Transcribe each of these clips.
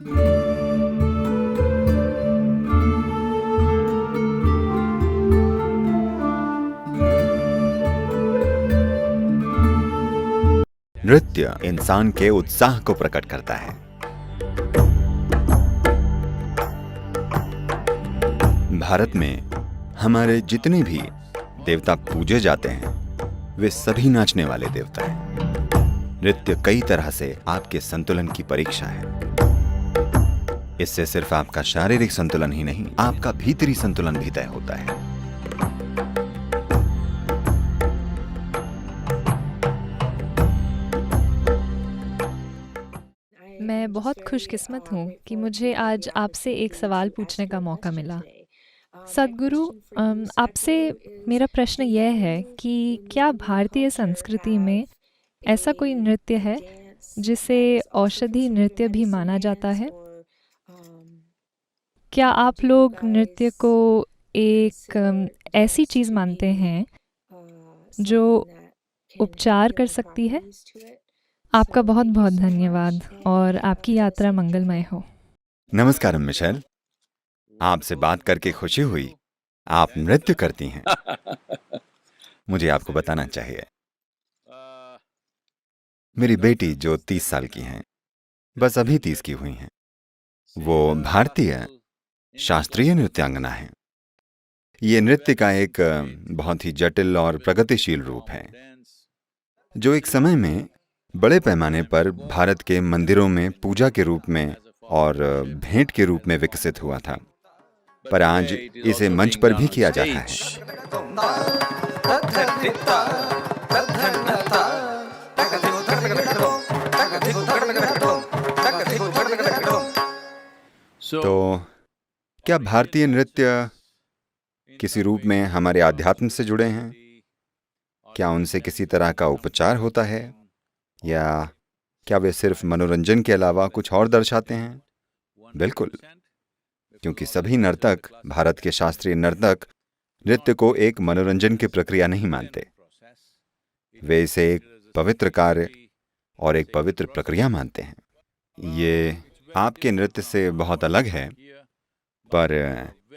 नृत्य इंसान के उत्साह को प्रकट करता है। भारत में हमारे जितने भी देवता पूजे जाते हैं वे सभी नाचने वाले देवता हैं। नृत्य कई तरह से आपके संतुलन की परीक्षा है। इससे सिर्फ आपका शारीरिक संतुलन ही नहीं, आपका भीतरी संतुलन भी तय होता है। मैं बहुत खुशकिस्मत हूँ कि मुझे आज आपसे एक सवाल पूछने का मौका मिला। सद्गुरु, आपसे मेरा प्रश्न यह है कि क्या भारतीय संस्कृति में ऐसा कोई नृत्य है जिसे औषधि नृत्य भी माना जाता है? क्या आप लोग नृत्य को एक ऐसी चीज़ मानते हैं जो उपचार कर सकती है? आपका बहुत बहुत धन्यवाद और आपकी यात्रा मंगलमय हो। नमस्कार मिशेल, आपसे बात करके खुशी हुई। आप नृत्य करती हैं। मुझे आपको बताना चाहिए, मेरी बेटी जो 30 साल की हैं, बस अभी 30 की हुई हैं, वो भारतीय शास्त्रीय नृत्यांगना है। ये नृत्य का एक बहुत ही जटिल और प्रगतिशील रूप है जो एक समय में बड़े पैमाने पर भारत के मंदिरों में पूजा के रूप में और भेंट के रूप में विकसित हुआ था, पर आज इसे मंच पर भी किया जाता है। तो क्या भारतीय नृत्य किसी रूप में हमारे आध्यात्म से जुड़े हैं? क्या उनसे किसी तरह का उपचार होता है, या क्या वे सिर्फ मनोरंजन के अलावा कुछ और दर्शाते हैं? बिल्कुल, क्योंकि सभी नर्तक, भारत के शास्त्रीय नर्तक, नृत्य को एक मनोरंजन की प्रक्रिया नहीं मानते। वे इसे एक पवित्र कार्य और एक पवित्र प्रक्रिया मानते हैं। ये आपके नृत्य से बहुत अलग है, पर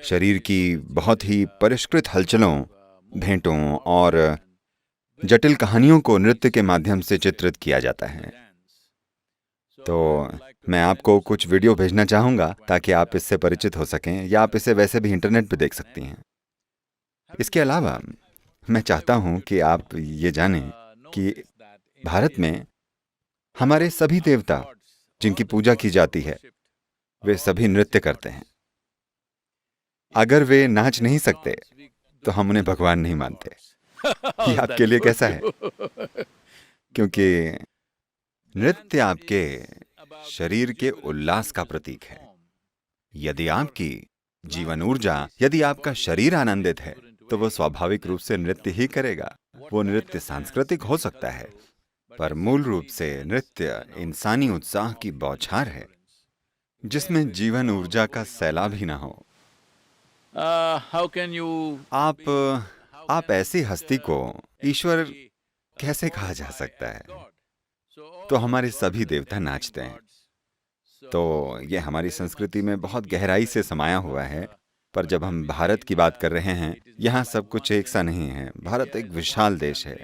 शरीर की बहुत ही परिष्कृत हलचलों, भेंटों और जटिल कहानियों को नृत्य के माध्यम से चित्रित किया जाता है। तो मैं आपको कुछ वीडियो भेजना चाहूँगा ताकि आप इससे परिचित हो सकें, या आप इसे वैसे भी इंटरनेट पर देख सकती हैं। इसके अलावा मैं चाहता हूँ कि आप ये जानें कि भारत में हमारे सभी देवता जिनकी पूजा की जाती है, वे सभी नृत्य करते हैं। अगर वे नाच नहीं सकते तो हम उन्हें भगवान नहीं मानते। ये आपके लिए कैसा है? क्योंकि नृत्य आपके शरीर के उल्लास का प्रतीक है। यदि आपकी जीवन ऊर्जा, यदि आपका शरीर आनंदित है, तो वो स्वाभाविक रूप से नृत्य ही करेगा। वो नृत्य सांस्कृतिक हो सकता है, पर मूल रूप से नृत्य इंसानी उत्साह की बौछार है, जिसमें जीवन ऊर्जा का सैलाब ही ना हो। आप ऐसी हस्ती को ईश्वर कैसे कहा जा सकता है? तो हमारे सभी देवता नाचते हैं। तो ये हमारी संस्कृति में बहुत गहराई से समाया हुआ है। पर जब हम भारत की बात कर रहे हैं, यहाँ सब कुछ एक सा नहीं है। भारत एक विशाल देश है।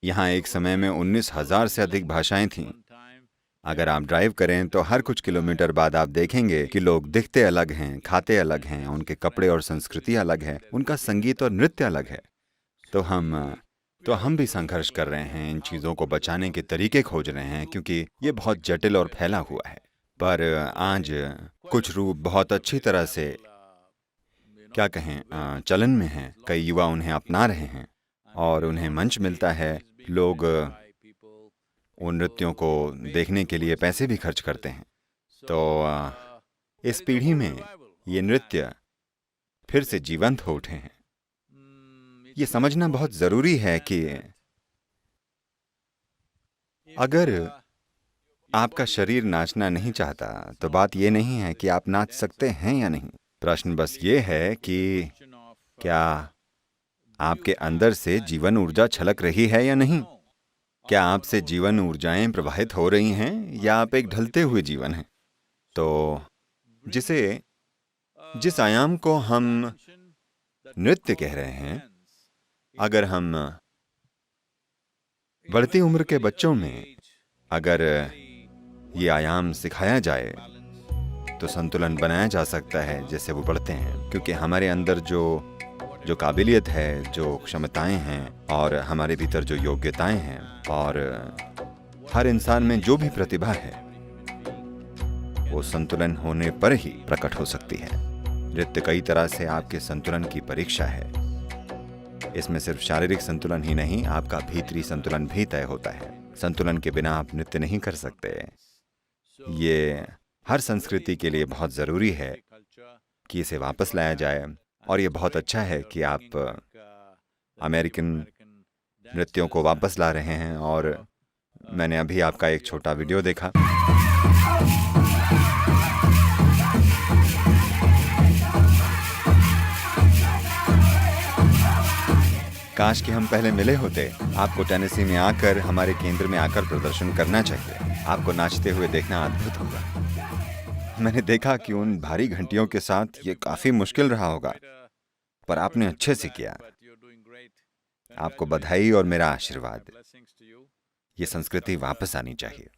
यहाँ एक समय में 19,000 से अधिक भाषाएं थीं। अगर आप ड्राइव करें तो हर कुछ किलोमीटर बाद आप देखेंगे कि लोग दिखते अलग हैं, खाते अलग हैं, उनके कपड़े और संस्कृति अलग है, उनका संगीत और नृत्य अलग है। तो हम भी संघर्ष कर रहे हैं, इन चीज़ों को बचाने के तरीके खोज रहे हैं, क्योंकि ये बहुत जटिल और फैला हुआ है। पर आज कुछ रूप बहुत अच्छी तरह से, क्या कहें, चलन में हैं। कई युवा उन्हें अपना रहे हैं और उन्हें मंच मिलता है। लोग उन नृत्यों को देखने के लिए पैसे भी खर्च करते हैं। तो इस पीढ़ी में ये नृत्य फिर से जीवंत हो उठे हैं। ये समझना बहुत जरूरी है कि अगर आपका शरीर नाचना नहीं चाहता तो बात ये नहीं है कि आप नाच सकते हैं या नहीं। प्रश्न बस ये है कि क्या आपके अंदर से जीवन ऊर्जा छलक रही है या नहीं? क्या आपसे जीवन ऊर्जाएं प्रवाहित हो रही हैं, या आप एक ढलते हुए जीवन हैं? तो जिस आयाम को हम नृत्य कह रहे हैं, अगर हम बढ़ती उम्र के बच्चों में अगर ये आयाम सिखाया जाए तो संतुलन बनाया जा सकता है जैसे वो बढ़ते हैं, क्योंकि हमारे अंदर जो काबिलियत है, जो क्षमताएं हैं और हमारे भीतर जो योग्यताएं हैं और हर इंसान में जो भी प्रतिभा है वो संतुलन होने पर ही प्रकट हो सकती है। नृत्य कई तरह से आपके संतुलन की परीक्षा है। इसमें सिर्फ शारीरिक संतुलन ही नहीं, आपका भीतरी संतुलन भी तय होता है। संतुलन के बिना आप नृत्य नहीं कर सकते। ये हर संस्कृति के लिए बहुत ज़रूरी है कि इसे वापस लाया जाए, और ये बहुत अच्छा है कि आप अमेरिकन नृत्यों को वापस ला रहे हैं। और मैंने अभी आपका एक छोटा वीडियो देखा। काश कि हम पहले मिले होते। आपको टेनेसी में आकर, हमारे केंद्र में आकर प्रदर्शन करना चाहिए। आपको नाचते हुए देखना अद्भुत होगा। मैंने देखा कि उन भारी घंटियों के साथ ये काफी मुश्किल रहा होगा, पर आपने अच्छे से किया। आपको बधाई और मेरा आशीर्वाद। ये संस्कृति वापस आनी चाहिए।